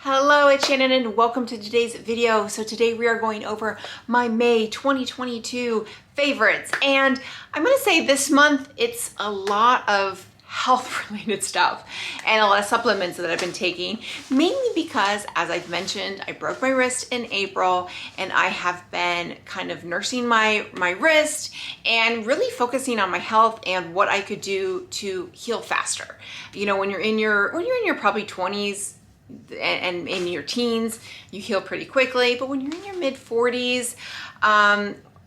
Hello, it's Shannon and welcome to today's video. So today we are going over my May 2022 favorites. And I'm gonna say this month it's a lot of health related stuff and a lot of supplements that I've been taking, mainly because, as I've mentioned, I broke my wrist in April and I have been kind of nursing my wrist and really focusing on my health and what I could do to heal faster. You know, when you're in your probably 20s, and in your teens, you heal pretty quickly. But when you're in your mid 40s,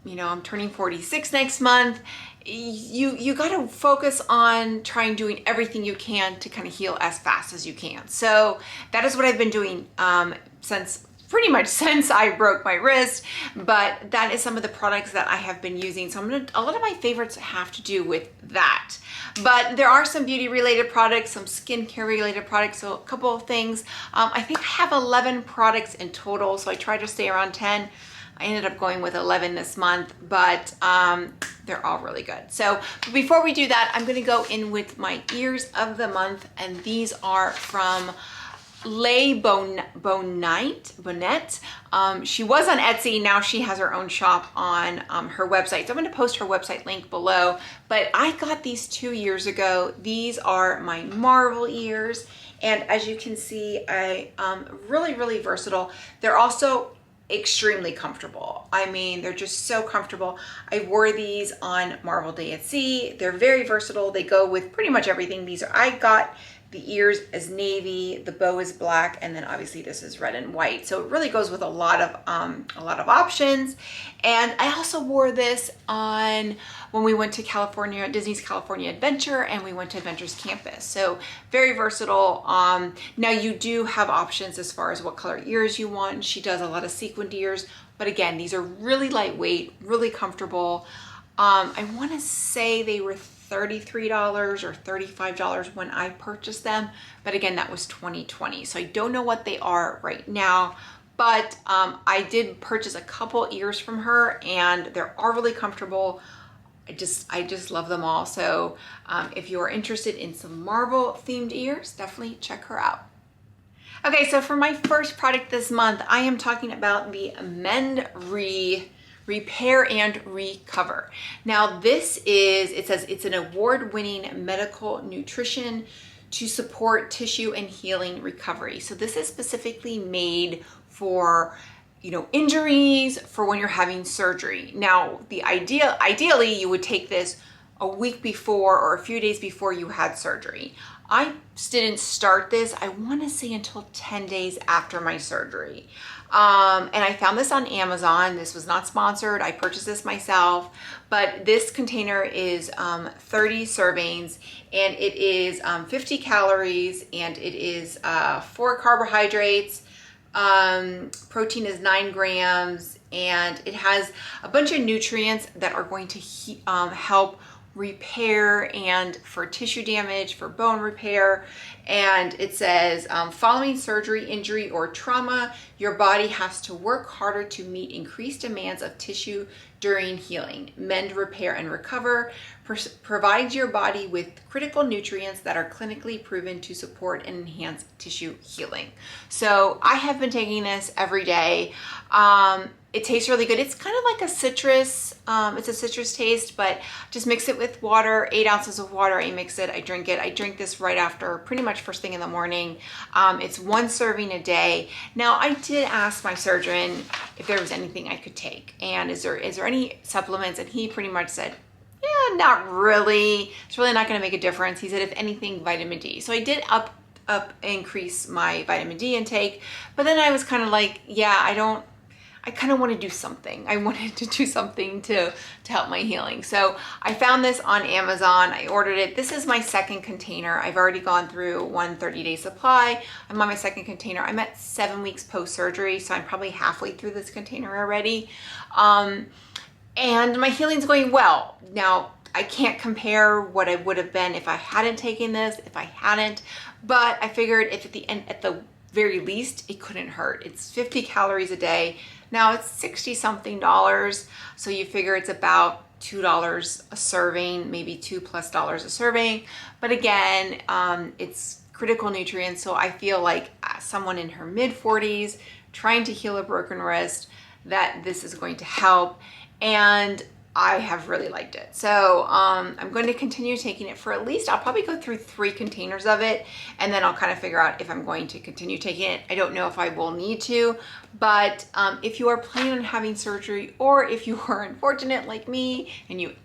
you know, I'm turning 46 next month, you got to focus on doing everything you can to kind of heal as fast as you can. So that is what I've been doing pretty much since I broke my wrist, but that is some of the products that I have been using. So a lot of my favorites have to do with that. But there are some beauty related products, some skincare related products, so a couple of things. I think I have 11 products in total, so I try to stay around 10. I ended up going with 11 this month, but they're all really good. So before we do that, I'm gonna go in with my ears of the month, and these are from Lay Bonnet. She was on Etsy, now she has her own shop on her website. So I'm going to post her website link below, but I got these 2 years ago. These are my marble ears, and as you can see, really versatile. They're also extremely comfortable. I mean, they're just so comfortable. I wore these on Marble Day at Sea. They're very versatile. They go with pretty much everything. I got the ears as navy, the bow is black, and then obviously this is red and white. So it really goes with a lot of options. And I also wore this on when we went to California, Disney's California Adventure, and we went to Adventures Campus. So very versatile. Now you do have options as far as what color ears you want. She does a lot of sequined ears, but again, these are really lightweight, really comfortable. I want to say they were $33 or $35 when I purchased them, but again, that was 2020, so I don't know what they are right now. But I did purchase a couple ears from her, and they're all really comfortable. I just love them all. So if you are interested in some marble themed ears, definitely check her out. Okay, so for my first product this month, I am talking about the Mend Repair and Recover. Now this it says it's an award-winning medical nutrition to support tissue and healing recovery. So this is specifically made for, you know, injuries, for when you're having surgery. Now ideally you would take this a week before or a few days before you had surgery. I didn't start this, I want to say, until 10 days after my surgery. And I found this on Amazon. This was not sponsored. I purchased this myself, but this container is 30 servings, and it is 50 calories, and it is 4 carbohydrates. Protein is 9 grams, and it has a bunch of nutrients that are going to help repair and for tissue damage, for bone repair. And it says, following surgery, injury, or trauma, your body has to work harder to meet increased demands of tissue during healing. Mend, Repair, and Recover provides your body with critical nutrients that are clinically proven to support and enhance tissue healing. So I have been taking this every day. It tastes really good. It's kind of like a citrus, it's a citrus taste, but just mix it with water, 8 ounces of water. I mix it, I drink it. I drink this right after, pretty much first thing in the morning. It's 1 serving a day. Now I did ask my surgeon if there was anything I could take, and is there any supplements, and he pretty much said, yeah, not really. It's really not gonna make a difference. He said, if anything, vitamin D. So I did increase my vitamin D intake, but then I was kind of like, yeah, I kind of want to do something. I wanted to do something to help my healing. So I found this on Amazon. I ordered it. This is my second container. I've already gone through 1 30-day supply. I'm on my second container. I'm at 7 weeks post-surgery, so I'm probably halfway through this container already. And my healing's going well. Now, I can't compare what I would have been if I hadn't taken this, but I figured if at the very least, it couldn't hurt. It's 50 calories a day. Now it's 60 something dollars. So you figure it's about $2 a serving, maybe $2+ a serving. But again, it's critical nutrients. So I feel like someone in her mid 40s trying to heal a broken wrist, that this is going to help. And I have really liked it. So I'm going to continue taking it for at least, I'll probably go through 3 containers of it, and then I'll kind of figure out if I'm going to continue taking it. I don't know if I will need to, but if you are planning on having surgery, or if you are unfortunate like me and you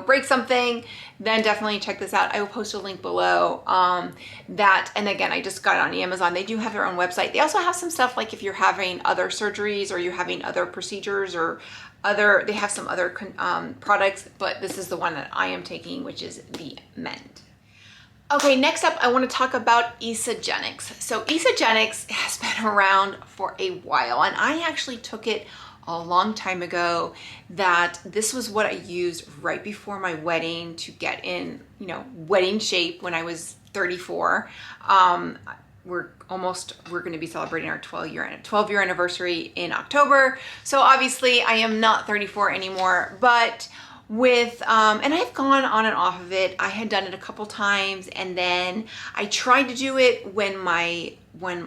break something, then definitely check this out. I will post a link below. And again, I just got it on Amazon. They do have their own website. They also have some stuff like if you're having other surgeries or you're having other procedures or they have some other products, but this is the one that I am taking, which is the Mend. Okay, next up, I want to talk about Isagenix. So Isagenix has been around for a while, and I actually took it a long time ago. That this was what I used right before my wedding to get in, wedding shape when I was 34. We're going to be celebrating our 12-year anniversary in October. So obviously I am not 34 anymore, but and I've gone on and off of it. I had done it a couple times, and then I tried to do it right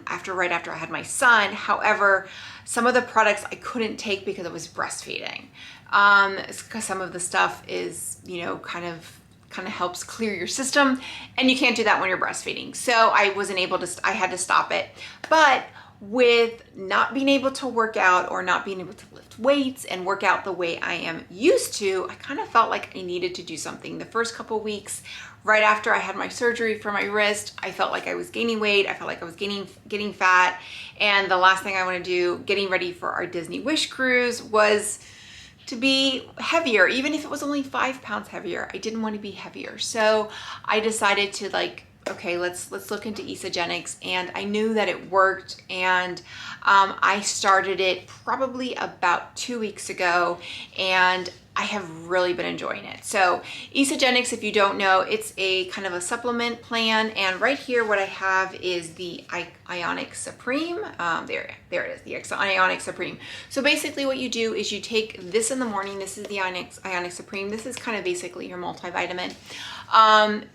after I had my son. However, some of the products I couldn't take because I was breastfeeding. Because some of the stuff is, kind of helps clear your system, and you can't do that when you're breastfeeding. So I wasn't able to, I had to stop it. But with not being able to work out or not being able to lift weights and work out the way I am used to, I kind of felt like I needed to do something. The first couple weeks, right after I had my surgery for my wrist, I felt like I was gaining weight. I felt like I was getting fat. And the last thing I want to do, getting ready for our Disney Wish cruise, was to be heavier. Even if it was only 5 pounds heavier, I didn't want to be heavier. So I decided to okay, let's look into Isagenix, and I knew that it worked, and I started it probably about 2 weeks ago, and I have really been enjoying it. So Isagenix, if you don't know, it's a kind of a supplement plan, and right here what I have is the Ionic Supreme. There it is, the Ionic Supreme. So basically what you do is you take this in the morning. This is the Ionic Supreme. This is kind of basically your multivitamin.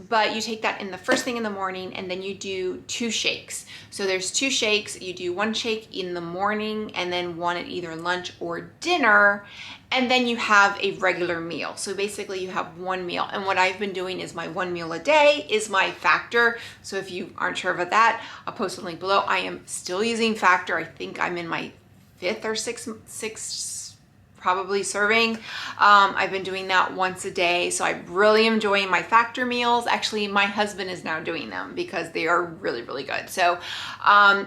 But you take that in the first thing in the morning, and then you do 2 shakes. So there's 2 shakes. You do 1 shake in the morning and then 1 at either lunch or dinner, and then you have a regular meal. So basically you have 1 meal. And what I've been doing is my 1 meal a day is my Factor. So if you aren't sure about that, I'll post a link below. I am still using Factor. I think I'm in my 5th or 6th probably serving. I've been doing that once a day. So I'm really enjoying my Factor meals. Actually, my husband is now doing them because they are really, really good. So,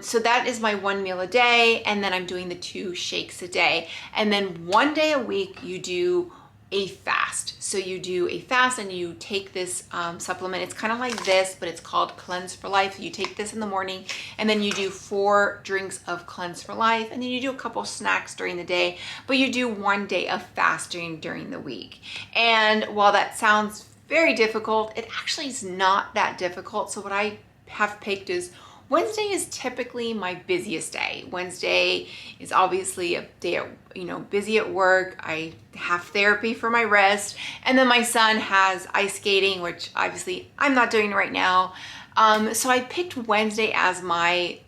so that is my 1 meal a day. And then I'm doing the 2 shakes a day. And then 1 day a week, you do a fast. So you do a fast and you take this supplement. It's kind of like this, but it's called Cleanse for Life. You take this in the morning, and then you do 4 drinks of Cleanse for Life, and then you do a couple snacks during the day, but you do 1 day of fasting during the week. And while that sounds very difficult, it actually is not that difficult. So what I have picked is Wednesday is typically my busiest day. Wednesday is obviously a day, busy at work. I have therapy for my wrist, and then my son has ice skating, which obviously I'm not doing right now. So I picked Wednesday as my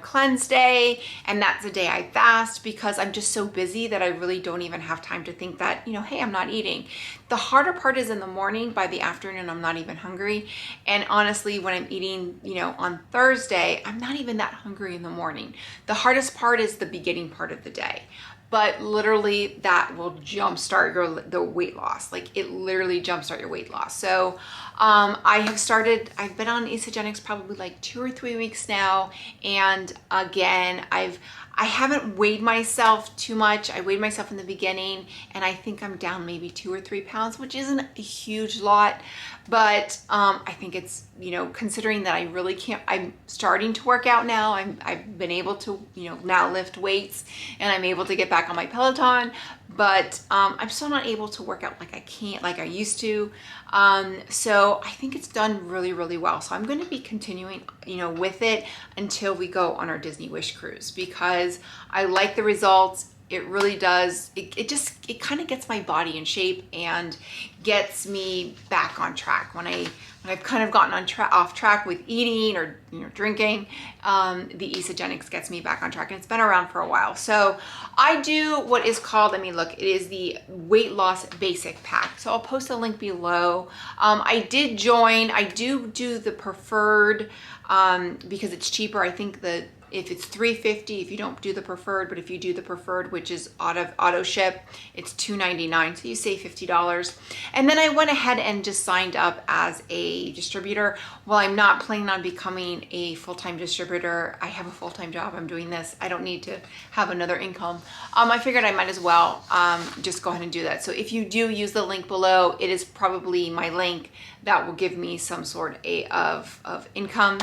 cleanse day, and that's the day I fast because I'm just so busy that I really don't even have time to think that, hey, I'm not eating. The harder part is in the morning. By the afternoon, I'm not even hungry. And honestly, when I'm eating, on Thursday, I'm not even that hungry in the morning. The hardest part is the beginning part of the day. But literally that will jumpstart the weight loss. Like it literally jumpstart your weight loss. So I've been on Isagenix probably like 2 or 3 weeks now. And again, I haven't weighed myself too much. I weighed myself in the beginning, and I think I'm down maybe 2 or 3 pounds, which isn't a huge lot. But I think it's, considering that I really can't, I'm starting to work out now. I've been able to, now lift weights, and I'm able to get back on my Peloton, but I'm still not able to work out like I used to. So I think it's done really, really well. So I'm going to be continuing, with it until we go on our Disney Wish cruise, because I like the results. It really does. It kind of gets my body in shape and gets me back on track. When I've kind of gotten off track with eating or drinking, the Isagenix gets me back on track, and it's been around for a while. So I do what is called, let me look, it is the weight loss basic pack. So I'll post a link below. I did join. I do the preferred because it's cheaper. I think if it's $3.50 if you don't do the preferred, but if you do the preferred, which is auto ship, it's $2.99, so you save $50. And then I went ahead and just signed up as a distributor. Well, I'm not planning on becoming a full-time distributor. I have a full-time job. I'm doing this. I don't need to have another income. I figured I might as well just go ahead and do that. So if you do use the link below, it is probably my link that will give me some sort of income,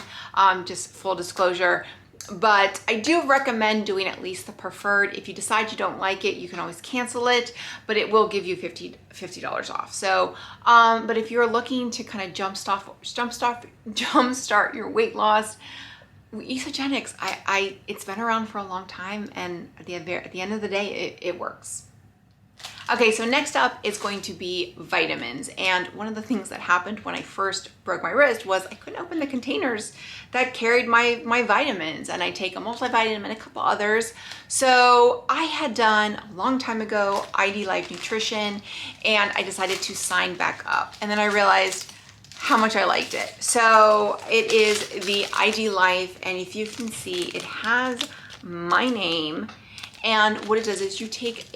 just full disclosure. But I do recommend doing at least the preferred. If you decide you don't like it, you can always cancel it, but it will give you $50 off. So, but if you're looking to kind of jumpstart your weight loss, Isagenix, it's been around for a long time, and at the end of the day, it works. Okay, so next up is going to be vitamins. And one of the things that happened when I first broke my wrist was I couldn't open the containers that carried my vitamins. And I take a multivitamin and a couple others. So I had done a long time ago IDLife IDNutrition, and I decided to sign back up. And then I realized how much I liked it. So it is the IDLife, and if you can see, it has my name. And what it does is you take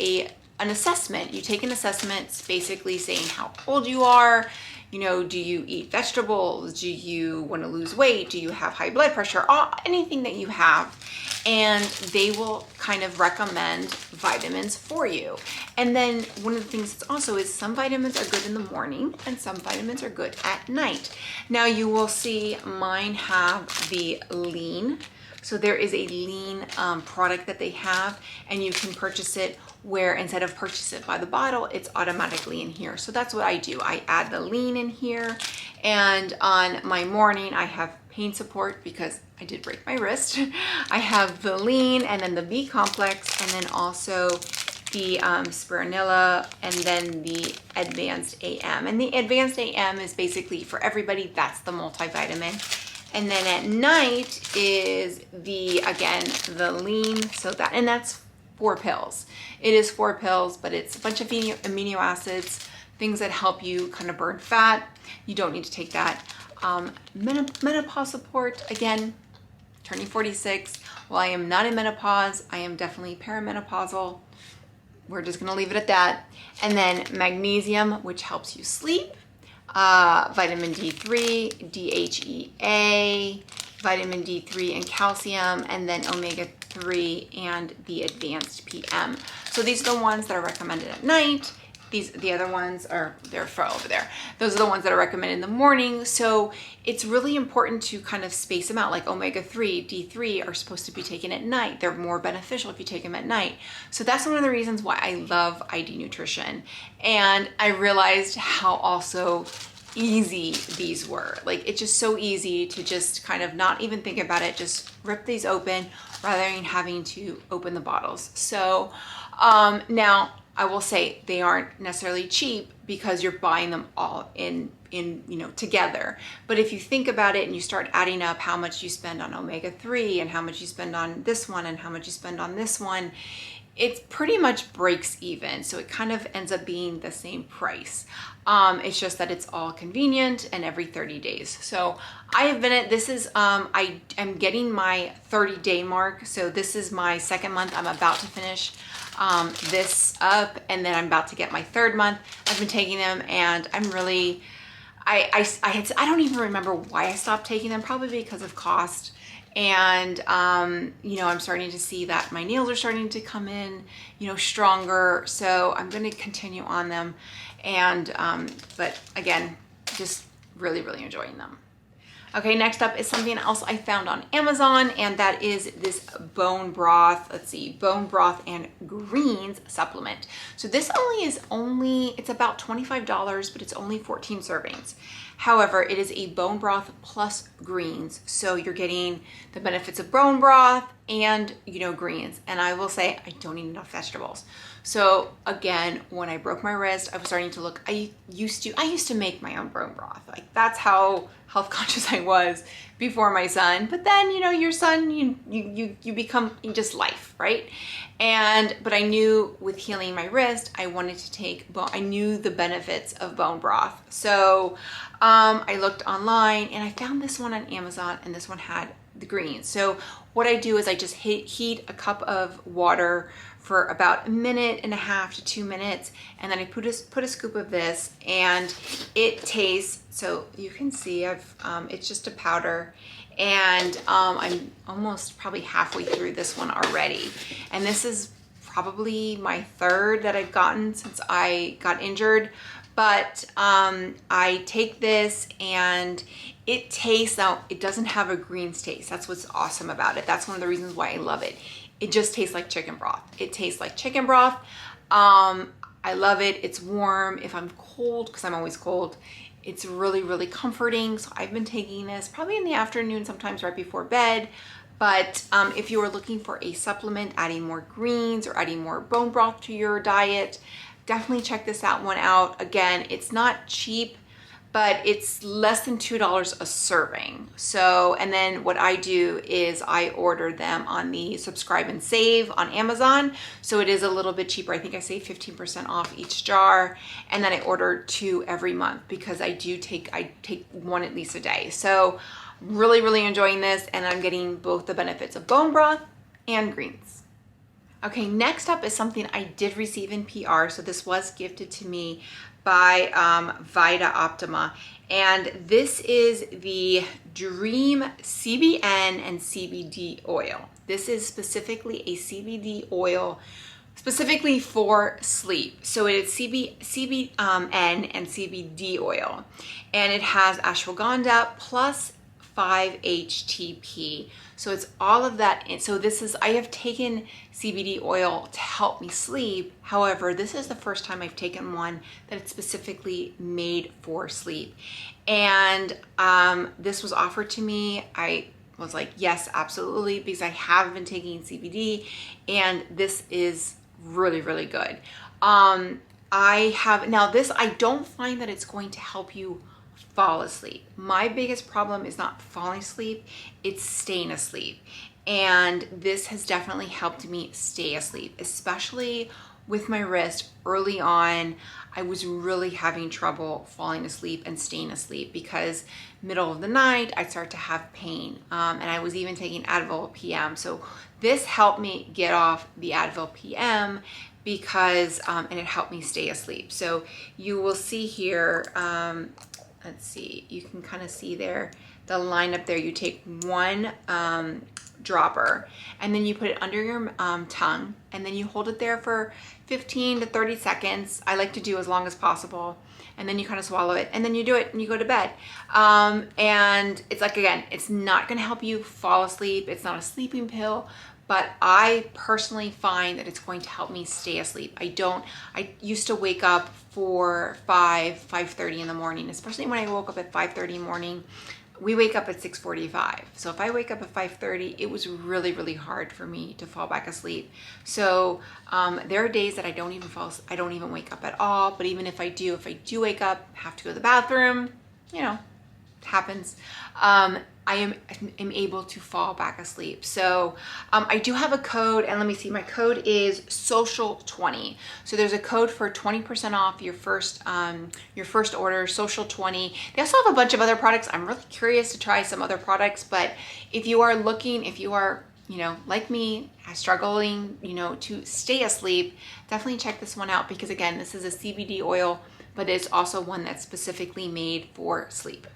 an assessment. You take an assessment, it's basically saying how old you are, do you eat vegetables? Do you want to lose weight? Do you have high blood pressure? Anything that you have. And they will kind of recommend vitamins for you. And then one of the things that's also is some vitamins are good in the morning and some vitamins are good at night. Now you will see mine have the lean. So there is a lean product that they have, and you can purchase it where instead of purchase it by the bottle, it's automatically in here. So that's what I do. I add the lean in here, and on my morning I have pain support because I did break my wrist. I have the lean, and then the B complex, and then also the spironilla, and then the advanced AM. And the advanced AM is basically for everybody. That's the multivitamin. And then at night is again, the lean. So that's 4 pills. It is 4 pills, but it's a bunch of amino acids, things that help you kind of burn fat. You don't need to take that. Menopause support, again, turning 46. While I am not in menopause, I am definitely perimenopausal. We're just gonna leave it at that. And then magnesium, which helps you sleep. Vitamin D3, DHEA, vitamin D3 and calcium, and then omega-3 and the advanced PM. So these are the ones that are recommended at night. The other ones they're over there. Those are the ones that are recommended in the morning. So it's really important to kind of space them out. Like omega-3, D3 are supposed to be taken at night. They're more beneficial if you take them at night. So that's one of the reasons why I love IDNutrition. And I realized how also easy these were. Like, it's just so easy to just kind of not even think about it, just rip these open rather than having to open the bottles. So now I will say they aren't necessarily cheap because you're buying them all in together. But if you think about it and you start adding up how much you spend on omega-3 and how much you spend on this one and how much you spend on this one, it pretty much breaks even. So it kind of ends up being the same price. It's just that it's all convenient and every 30 days. So I have been this is, I am getting my 30-day mark. So this is my 2nd month. I'm about to finish this up, and then I'm about to get my 3rd month. I've been taking them, and I'm really, I don't even remember why I stopped taking them, probably because of cost. And, I'm starting to see that my nails are starting to come in, stronger. So I'm going to continue on them. And, but again, just really, really enjoying them. Okay, next up is something else I found on Amazon, and that is this bone broth. Let's see, bone broth and greens supplement. So this it's about $25, but it's only 14 servings. However, it is a bone broth plus greens. So you're getting the benefits of bone broth and, you know, greens. And I will say I don't eat enough vegetables. So again, when I broke my wrist, I was starting to look, I used to make my own bone broth. Like, that's how health conscious I was before my son. But then, you know, your son, you become just life, right? But I knew with healing my wrist, I wanted to take bone, I knew the benefits of bone broth. So I looked online and I found this one on Amazon, and this one had the greens. So what I do is I just heat a cup of water for about 1.5 to 2 minutes, and then I put a scoop of this, and it tastes, so you can see it's just a powder, and I'm almost probably halfway through this one already, and this is probably my third that I've gotten since I got injured. But I take this and it tastes, now it doesn't have a greens taste. That's what's awesome about it. That's one of the reasons why I love it. It just tastes like chicken broth. It tastes like chicken broth. I love it. It's warm. If I'm cold, because I'm always cold, it's really, really comforting. So I've been taking this probably in the afternoon, sometimes right before bed. But if you are looking for a supplement, adding more greens or adding more bone broth to your diet, definitely check this one out. Again, it's not cheap, but it's less than $2 a serving. So, and then what I do is I order them on the subscribe and save on Amazon. So it is a little bit cheaper. I think I save 15% off each jar. And then I order 2 every month because I take one at least a day. So really, really enjoying this, and I'm getting both the benefits of bone broth and greens. Okay, next up is something I did receive in PR. So this was gifted to me by Vita Optima. And this is the Dream CBN and CBD oil. This is specifically a CBD oil specifically for sleep. So it's CBN and CBD oil. And it has ashwagandha plus 5-HTP. So it's all of that. And so I have taken CBD oil to help me sleep. However, this is the first time I've taken one that it's specifically made for sleep. And this was offered to me. I was like, yes, absolutely, because I have been taking CBD and this is really, really good. Now I don't find that it's going to help you fall asleep. My biggest problem is not falling asleep, it's staying asleep. And this has definitely helped me stay asleep, especially with my wrist. Early on, I was really having trouble falling asleep and staying asleep because middle of the night, I'd start to have pain. And I was even taking Advil PM. So this helped me get off the Advil PM because, and it helped me stay asleep. So you will see here, let's see, you can kind of see there, the line up there. You take one dropper and then you put it under your tongue, and then you hold it there for 15 to 30 seconds. I like to do as long as possible. And then you kind of swallow it, and then you do it and you go to bed. And it's like, again, it's not going to help you fall asleep. It's not a sleeping pill, but I personally find that it's going to help me stay asleep. I used to wake up for 5:30 in the morning, especially when I woke up at 5:30 in the morning. We wake up at 6:45. So if I wake up at 5:30, it was really, really hard for me to fall back asleep. So there are days that I don't even wake up at all. But even if I do wake up, have to go to the bathroom, you know, it happens. I am able to fall back asleep. So I do have a code, and let me see, my code is social20. So there's a code for 20% off your first order, social20. They also have a bunch of other products. I'm really curious to try some other products, but if you are, you know, like me, struggling, you know, to stay asleep, definitely check this one out, because again, this is a CBD oil, but it's also one that's specifically made for sleep.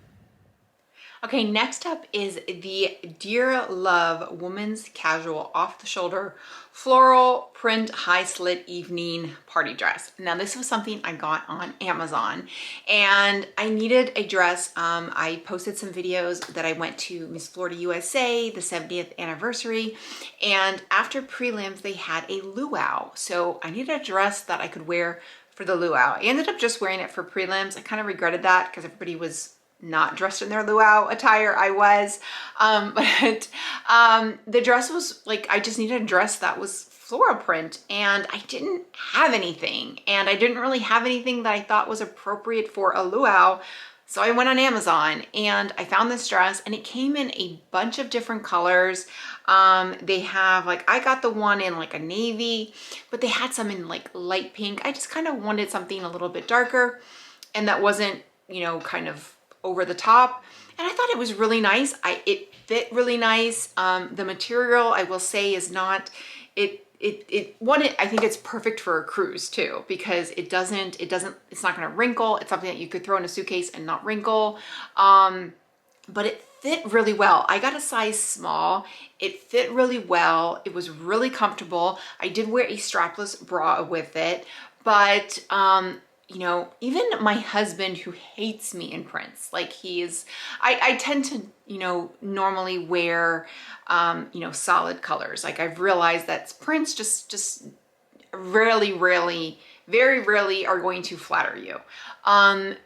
Okay, next up is the Dear Love Woman's Casual Off the Shoulder Floral Print High Slit Evening Party Dress. Now this was something I got on Amazon, and I needed a dress. I posted some videos that I went to Miss Florida USA, the 70th anniversary, and after prelims they had a luau. So I needed a dress that I could wear for the luau. I ended up just wearing it for prelims. I kind of regretted that because everybody was not dressed in their luau attire. I was, but the dress was like, I just needed a dress that was floral print, and I didn't have anything, and I didn't really have anything that I thought was appropriate for a luau. So I went on Amazon and I found this dress, and it came in a bunch of different colors. They have like, I got the one in like a navy, but they had some in like light pink. I just kind of wanted something a little bit darker and that wasn't, you know, kind of over the top. And I thought it was really nice. It fit really nice. The material, I will say, is not, I think it's perfect for a cruise too, because it's not going to wrinkle. It's something that you could throw in a suitcase and not wrinkle. But it fit really well. I got a size small. It fit really well. It was really comfortable. I did wear a strapless bra with it, but, you know, even my husband, who hates me in prints, like I tend to, you know, normally wear, you know, solid colors. Like I've realized that prints just very rarely are going to flatter you.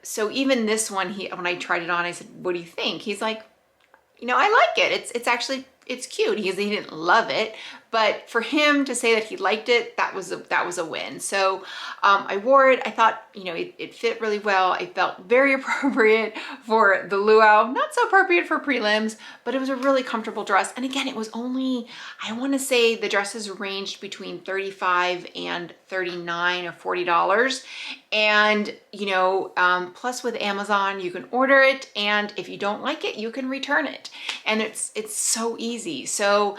So even this one, when I tried it on, I said, what do you think? He's like, you know, I like it. It's actually, it's cute. He didn't love it, but for him to say that he liked it, that was a win. So I wore it. I thought, you know, it fit really well. I felt very appropriate for the luau, not so appropriate for prelims, but it was a really comfortable dress. And again, it was only, I want to say the dresses ranged between $35 and $39 or $40. And, you know, plus with Amazon, you can order it, and if you don't like it, you can return it. And it's so easy. So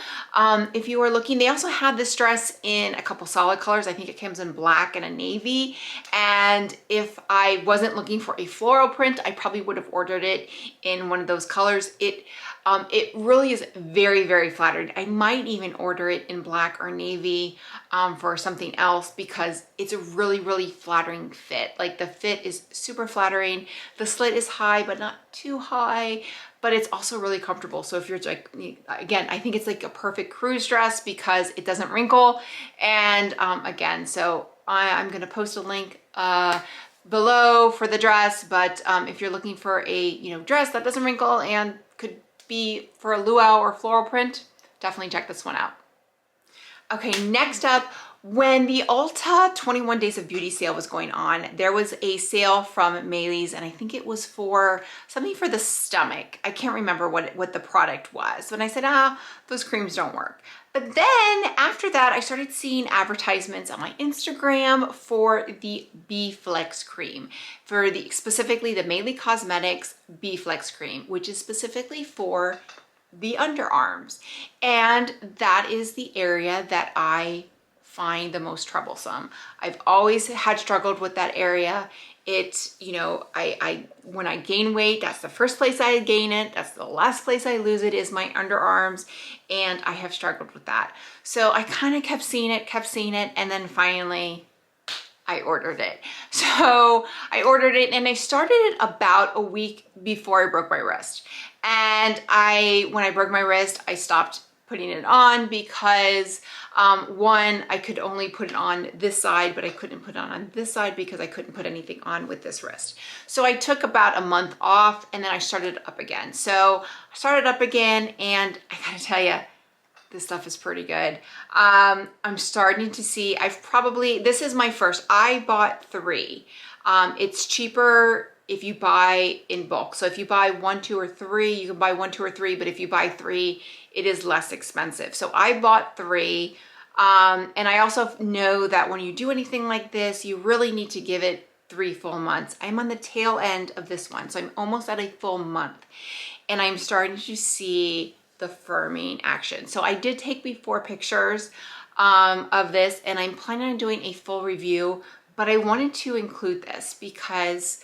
if you are looking, they also have this dress in a couple solid colors. I think it comes in black and a navy. And if I wasn't looking for a floral print, I probably would have ordered it in one of those colors. It really is very flattering. I might even order it in black or navy for something else, because it's a really flattering fit. Like the fit is super flattering. The slit is high, but not too high, but it's also really comfortable. So if you're like, again, I think it's like a perfect cruise dress because it doesn't wrinkle. And again, so I'm gonna post a link below for the dress, but if you're looking for a, you know, dress that doesn't wrinkle and could be for a luau or floral print, definitely check this one out. Okay, next up, when the Ulta 21 Days of Beauty sale was going on, there was a sale from Maelys, and I think it was for something for the stomach. I can't remember what the product was. And I said, those creams don't work. But then after that, I started seeing advertisements on my Instagram for the B-Flex cream, for specifically the Maelys Cosmetics B-Flex cream, which is specifically for the underarms. And that is the area that I find the most troublesome. I've always had struggled with that area. It, you know, when I gain weight, that's the first place I gain it. That's the last place I lose it, is my underarms. And I have struggled with that. So I kind of kept seeing it. And then finally I ordered it. So I ordered it, and I started it about a week before I broke my wrist. And when I broke my wrist, I stopped putting it on because one, I could only put it on this side, but I couldn't put it on this side because I couldn't put anything on with this wrist. So I took about a month off, and then I started it up again. So I started up again, and I gotta tell you, this stuff is pretty good. I'm starting to see, this is my first, I bought 3. It's cheaper if you buy in bulk. So if you buy 1, 2, or 3, you can buy 1, 2, or 3, but if you buy 3, it is less expensive. So I bought 3. And I also know that when you do anything like this, you really need to give it 3 full months. I'm on the tail end of this one, so I'm almost at a full month. And I'm starting to see the firming action. So I did take before pictures of this, and I'm planning on doing a full review, but I wanted to include this because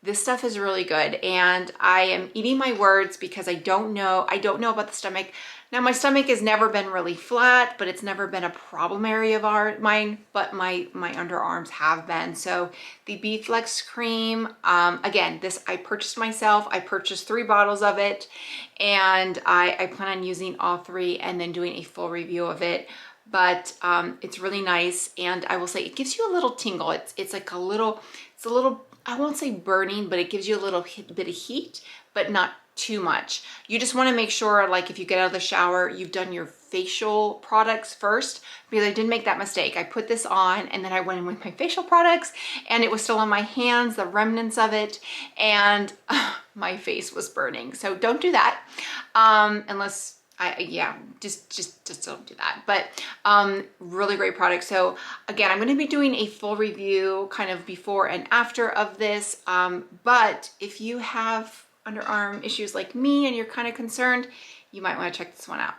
this stuff is really good, and I am eating my words because I don't know about the stomach. Now, my stomach has never been really flat, but it's never been a problem area of mine, but my underarms have been. So the B-Flex cream, again, this I purchased myself. I purchased 3 bottles of it, and I plan on using all 3 and then doing a full review of it. But it's really nice, and I will say it gives you a little tingle. It's like a little, I won't say burning, but it gives you a little bit of heat, but not too much. You just want to make sure, like if you get out of the shower, you've done your facial products first, because I did make that mistake. I put this on and then I went in with my facial products and it was still on my hands, the remnants of it, and my face was burning. So don't do that, unless just don't do that. But really great product. So again, I'm going to be doing a full review kind of before and after of this, but if you have underarm issues like me and you're kind of concerned, you might want to check this one out.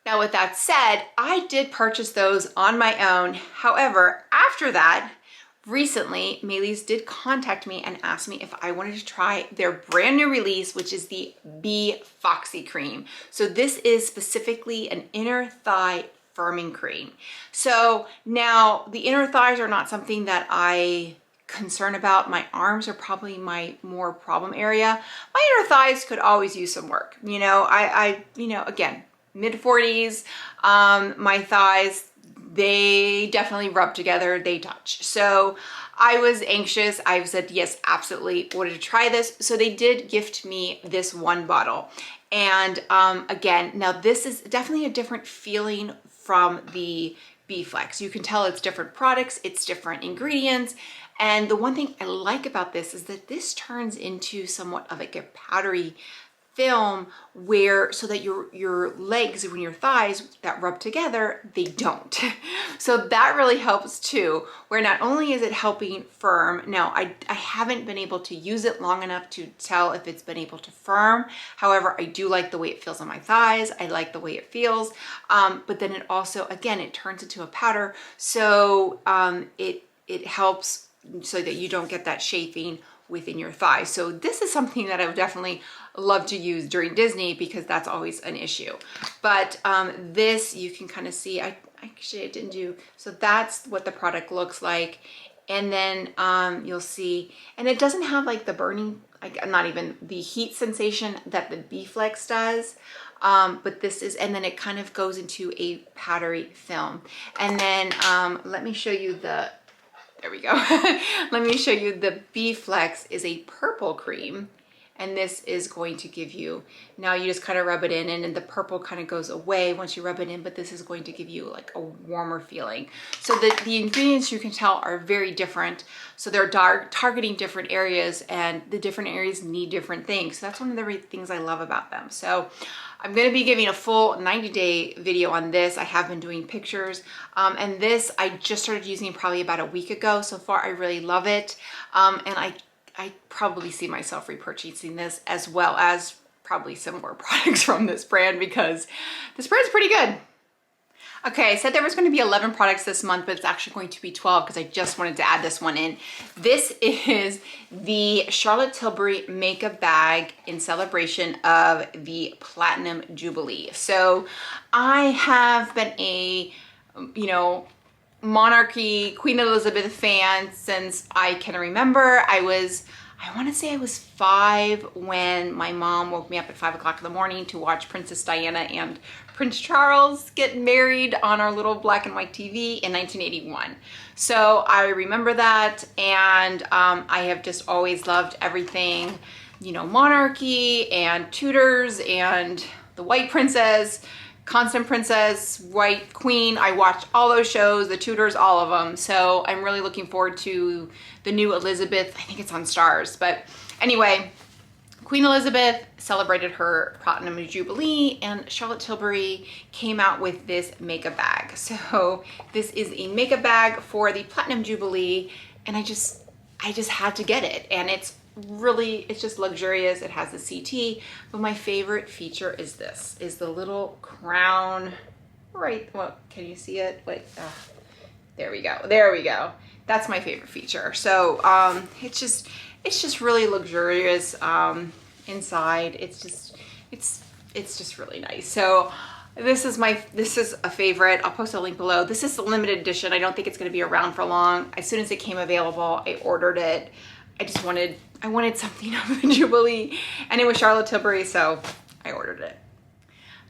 Now with that said, I did purchase those on my own. However, after that, recently, Maelys did contact me and ask me if I wanted to try their brand new release, which is the B-FOXY cream. So this is specifically an inner thigh firming cream. So now the inner thighs are not something that I concern about. My arms are probably my more problem area. My inner thighs could always use some work. You know, again, mid-40s, my thighs, they definitely rub together, they touch. So I was anxious. I said, yes, absolutely, wanted to try this. So they did gift me this one bottle. And again, now this is definitely a different feeling from the B-Flex. You can tell it's different products, it's different ingredients. And the one thing I like about this is that this turns into somewhat of like a powdery film, where so that your legs and your thighs that rub together, they don't. So that really helps too, where not only is it helping firm. Now I haven't been able to use it long enough to tell if it's been able to firm. However, I do like the way it feels on my thighs. I like the way it feels. But then it also, again, it turns into a powder. So it helps so that you don't get that chafing within your thigh. So this is something that I would definitely love to use during Disney, because that's always an issue. But this, you can kind of see, I didn't do, so that's what the product looks like. And then you'll see, and it doesn't have like the burning, like not even the heat sensation that the B-Flex does. But this is, and then it kind of goes into a powdery film. And then let me show you the, there we go. Let me show you the B-Flex is a purple cream, and this is going to give you, now you just kind of rub it in and then the purple kind of goes away once you rub it in, but this is going to give you like a warmer feeling. So the ingredients, you can tell, are very different. So they're targeting different areas, and the different areas need different things. So that's one of the things I love about them. So I'm going to be giving a full 90-day video on this. I have been doing pictures, and this I just started using probably about a week ago. So far, I really love it, and I probably see myself repurchasing this, as well as probably some more products from this brand, because this brand's pretty good. Okay, I said there was going to be 11 products this month, but it's actually going to be 12 because I just wanted to add this one in. This is the Charlotte Tilbury makeup bag in celebration of the Platinum Jubilee. So I have been a, monarchy, Queen Elizabeth fan since I can remember. I want to say I was 5 when my mom woke me up at 5 o'clock in the morning to watch Princess Diana and Prince Charles get married on our little black and white TV in 1981. So I remember that, and I have just always loved everything, monarchy and Tudors and the White Princess, Constant Princess, White Queen. I watched all those shows, the Tudors, all of them. So I'm really looking forward to the new Elizabeth. I think it's on Stars. But anyway, Queen Elizabeth celebrated her Platinum Jubilee, and Charlotte Tilbury came out with this makeup bag. So this is a makeup bag for the Platinum Jubilee, and I just had to get it. And it's just luxurious. It has the CT, but my favorite feature is this, is the little crown, right? Well, can you see it? Wait, there we go. That's my favorite feature. So it's just really luxurious inside. It's just really nice. So this is a favorite. I'll post a link below. This is the limited edition. I don't think it's going to be around for long. As soon as it came available, I ordered it. I wanted something of the Jubilee, and it was Charlotte Tilbury, so I ordered it.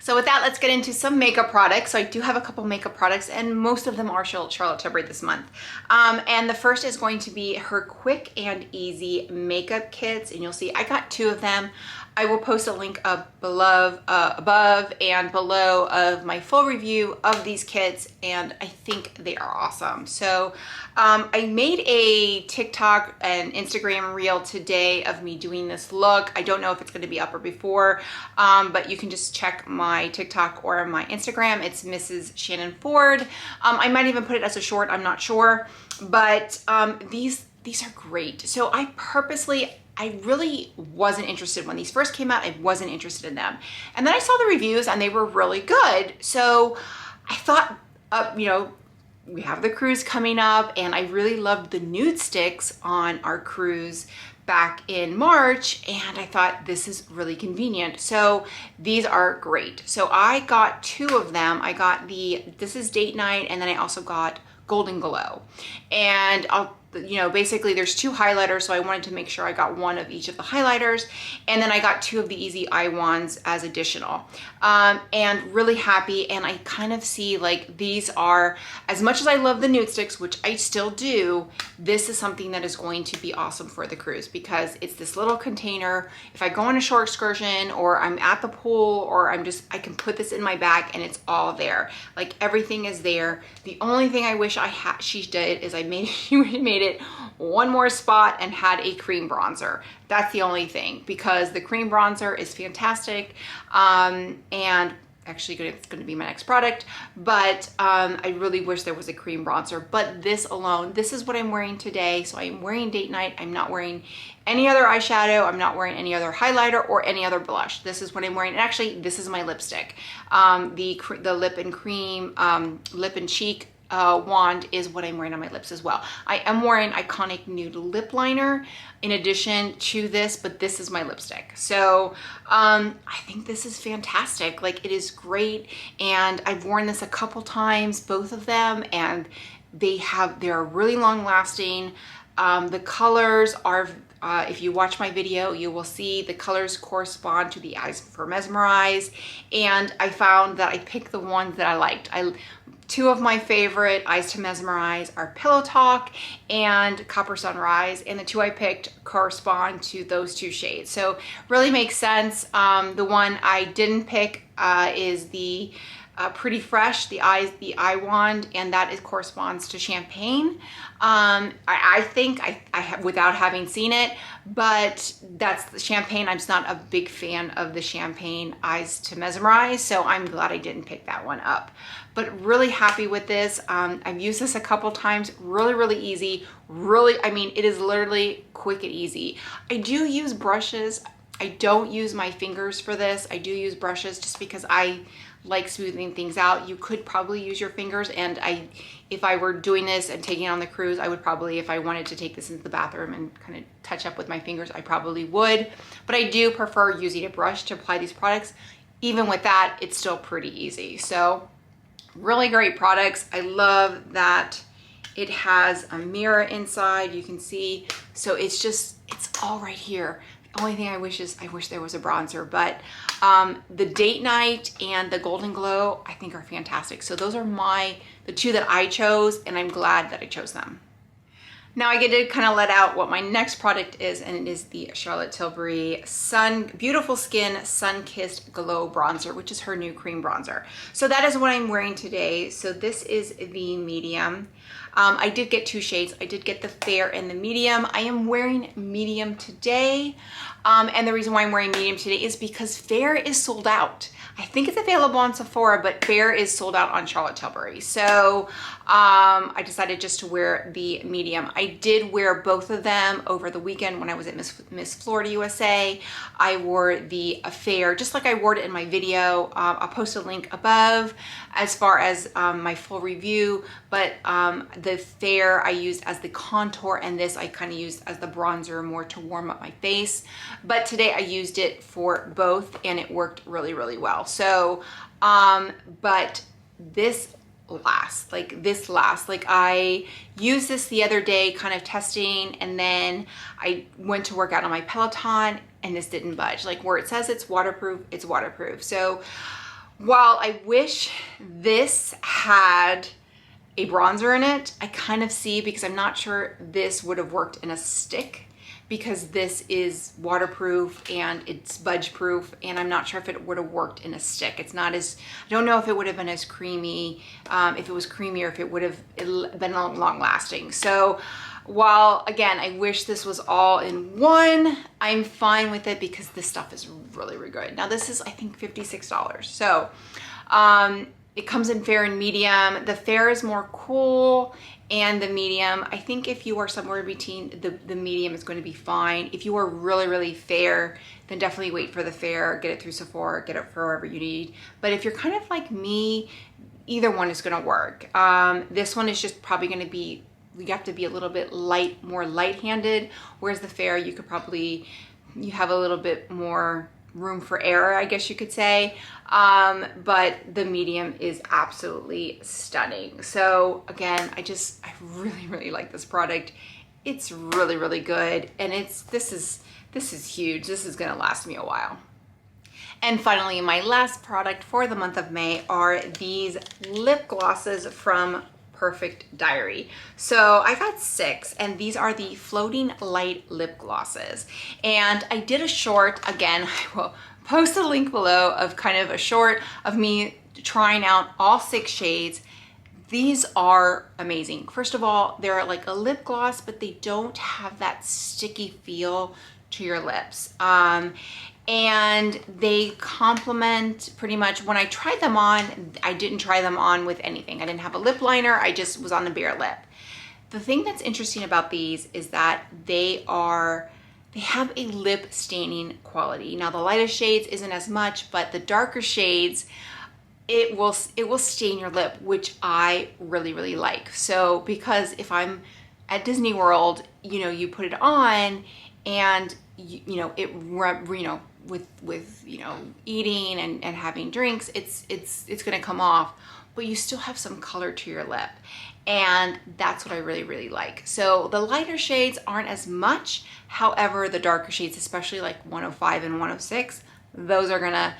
So with that, let's get into some makeup products. So I do have a couple makeup products, and most of them are Charlotte Tilbury this month. And the first is going to be her quick and easy makeup kits. And you'll see I got 2 of them. I will post a link above and below of my full review of these kits, and I think they are awesome. So I made a TikTok and Instagram reel today of me doing this look. I don't know if it's going to be up or before, but you can just check my TikTok or my Instagram. It's Mrs. Shannon Ford. I might even put it as a short, I'm not sure, but these are great. So I really wasn't interested when these first came out. I wasn't interested in them. And then I saw the reviews and they were really good. So I thought, you know, we have the cruise coming up, and I really loved the nude sticks on our cruise back in March, and I thought this is really convenient. So these are great. So I got 2 of them. I got this is Date Night, and then I also got Golden Glow. And basically there's 2 highlighters, so I wanted to make sure I got 1 of each of the highlighters, and then I got 2 of the Easy Eye Wands as additional. And really happy, and I kind of see like these are, as much as I love the nude sticks, which I still do, this is something that is going to be awesome for the cruise because it's this little container. If I go on a shore excursion or I'm at the pool or I can put this in my bag and it's all there. Like everything is there. The only thing I wish she did is she made it 1 more spot and had a cream bronzer. That's the only thing, because the cream bronzer is fantastic, and actually it's going to be my next product, but I really wish there was a cream bronzer. But this alone, this is what I'm wearing today. So I'm wearing Date Night. I'm not wearing any other eyeshadow. I'm not wearing any other highlighter or any other blush. This is what I'm wearing. And actually, this is my lipstick. The lip and cream, lip and cheek wand is what I'm wearing on my lips as well. I am wearing Iconic Nude Lip Liner in addition to this, but this is my lipstick. So I think this is fantastic. Like, it is great, and I've worn this a couple times, both of them, and they're really long lasting. The colors are, if you watch my video, you will see the colors correspond to the Eyes for Mesmerize, and I found that I picked the ones that I liked. 2 of my favorite Eyes to Mesmerize are Pillow Talk and Copper Sunrise, and the 2 I picked correspond to those 2 shades. So really makes sense. The one I didn't pick is the Pretty Fresh, the eye wand, and that corresponds to Champagne. I think I have, without having seen it, but that's the Champagne. I'm just not a big fan of the Champagne Eyes to Mesmerize, so I'm glad I didn't pick that one up. But really happy with this. I've used this a couple times. Really easy. I mean, it is literally quick and easy. I do use brushes. I don't use my fingers for this. I do use brushes just because I like smoothing things out. You could probably use your fingers, and if I were doing this and taking it on the cruise, I would probably, if I wanted to take this into the bathroom and kind of touch up with my fingers, I probably would. But I do prefer using a brush to apply these products. Even with that, it's still pretty easy. So really great products. I love that it has a mirror inside, you can see. So it's all right here. The only thing I wish there was a bronzer, but the Date Night and the Golden Glow I think are fantastic. So those are the 2 that I chose, and I'm glad that I chose them. Now I get to kind of let out what my next product is, and it is the Charlotte Tilbury Beautiful Skin Sun-Kissed Glow Bronzer, which is her new cream bronzer. So that is what I'm wearing today. So this is the medium. I did get 2 shades. I did get the fair and the medium. I am wearing medium today. And the reason why I'm wearing medium today is because fair is sold out. I think it's available on Sephora, but fair is sold out on Charlotte Tilbury. So I decided just to wear the medium. I did wear both of them over the weekend when I was at Miss Florida USA. I wore the fair, just like I wore it in my video. I'll post a link above as far as my full review, but the fair I used as the contour, and this I kind of used as the bronzer more to warm up my face. But today I used it for both, and it worked really well. So, but this lasts. Like I used this the other day kind of testing, and then I went to work out on my Peloton and this didn't budge. Like where it says it's waterproof, it's waterproof. So While I wish this had a bronzer in it, I kind of see, because I'm not sure this would have worked in a stick, because this is waterproof and it's budge proof, and I'm not sure if it would have worked in a stick. It's not as, I don't know if it would have been as creamy, if it was creamy, or if it would have been long lasting. So while again, I wish this was all in one, I'm fine with it because this stuff is really, really good. Now this is, I think, $56. So it comes in fair and medium. The fair is more cool, and the medium, I think if you are somewhere between, the medium is going to be fine. If you are really, really fair, then definitely wait for the fair, get it through Sephora, get it for wherever you need. But if you're kind of like me, either one is going to work. This one is just probably going to be, you have to be a little bit light, more light-handed, whereas the fair, you could probably, you have a little bit more room for error, I guess you could say. But the medium is absolutely stunning. So again, I really, really like this product. It's really, really good. And this is huge. This is gonna last me a while. And finally, my last product for the month of May are these lip glosses from Perfect Diary. So I got 6, and these are the Floating Light Lip Glosses. And I did a short, again, I will post a link below of kind of a short of me trying out all 6 shades. These are amazing. First of all, they're like a lip gloss, but they don't have that sticky feel to your lips. And they complement pretty much. When I tried them on, I didn't try them on with anything. I didn't have a lip liner. I just was on the bare lip. The thing that's interesting about these is that they have a lip staining quality. Now the lighter shades isn't as much, but the darker shades, it will stain your lip, which I really, really like. So because if I'm at Disney World, you put it on, and with eating and having drinks, it's gonna come off, but you still have some color to your lip, and that's what I really, really like. So the lighter shades aren't as much, however the darker shades, especially like 105 and 106, those are gonna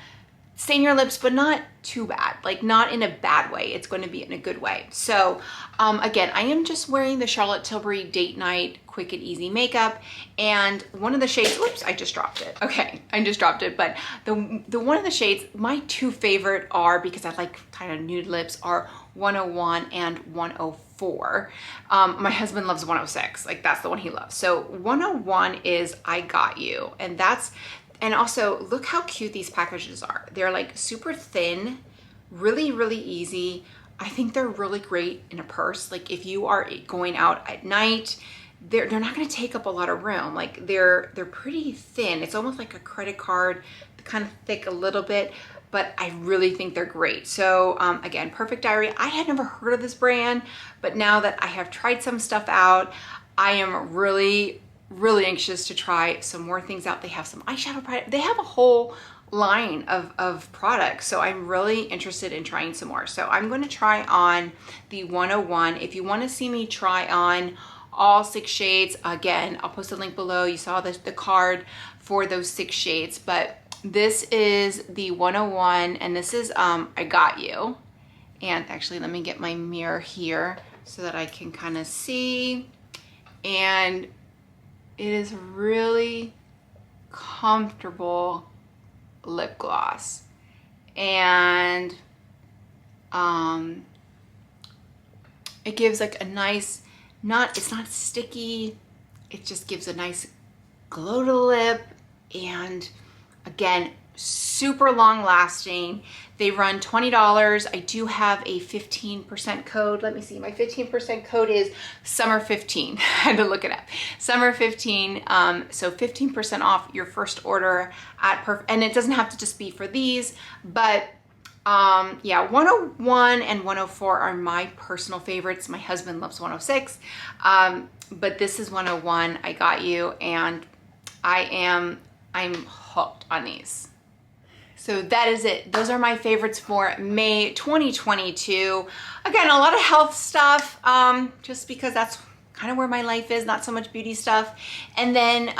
stain your lips, but not too bad, like not in a bad way. It's going to be in a good way. So again, I am just wearing the Charlotte Tilbury Date Night Quick and Easy Makeup, and one of the shades, whoops, I just dropped it. Okay, I just dropped it, but the one of the shades, my 2 favorite are, because I like kind of nude lips, are 101 and 104. My husband loves 106, like that's the one he loves. So 101 is I Got You, and also look how cute these packages are. They're like super thin, really, really easy. I think they're really great in a purse. Like if you are going out at night, they're not gonna take up a lot of room. Like they're pretty thin. It's almost like a credit card, kind of thick a little bit, but I really think they're great. So again, Perfect Diary, I had never heard of this brand, but now that I have tried some stuff out, I am really anxious to try some more things out. They have some eyeshadow product. They have a whole line of products. So I'm really interested in trying some more. So I'm going to try on the 101. If you want to see me try on all 6 shades, again, I'll post a link below. You saw the card for those 6 shades, but this is the 101, and this is I Got You. And actually, let me get my mirror here so that I can kind of see. And it is really comfortable lip gloss, and it gives like a nice, it's not sticky, it just gives a nice glow to the lip, and again, super long lasting. They run $20. I do have a 15% code. Let me see, my 15% code is summer15. I had to look it up. Summer15, so 15% off your first order at and it doesn't have to just be for these, but yeah, 101 and 104 are my personal favorites. My husband loves 106, but this is 101, I Got You, and I'm hooked on these. So that is it. Those are my favorites for May 2022. Again, a lot of health stuff, just because that's kind of where my life is, not so much beauty stuff. And then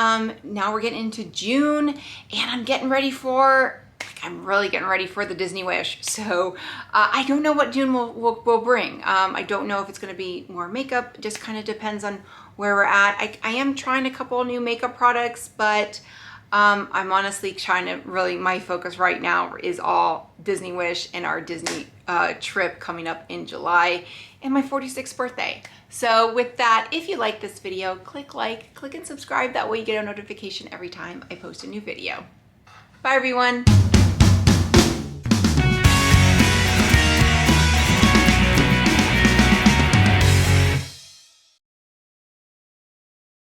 now we're getting into June, and I'm getting ready for I'm really getting ready for the Disney Wish. So I don't know what June will bring. I don't know if it's going to be more makeup. It just kind of depends on where we're at. I am trying a couple new makeup products, but I'm honestly trying to really, my focus right now is all Disney Wish and our Disney trip coming up in July and my 46th birthday. So with that, if you like this video, click like, click and subscribe. That way you get a notification every time I post a new video. Bye everyone.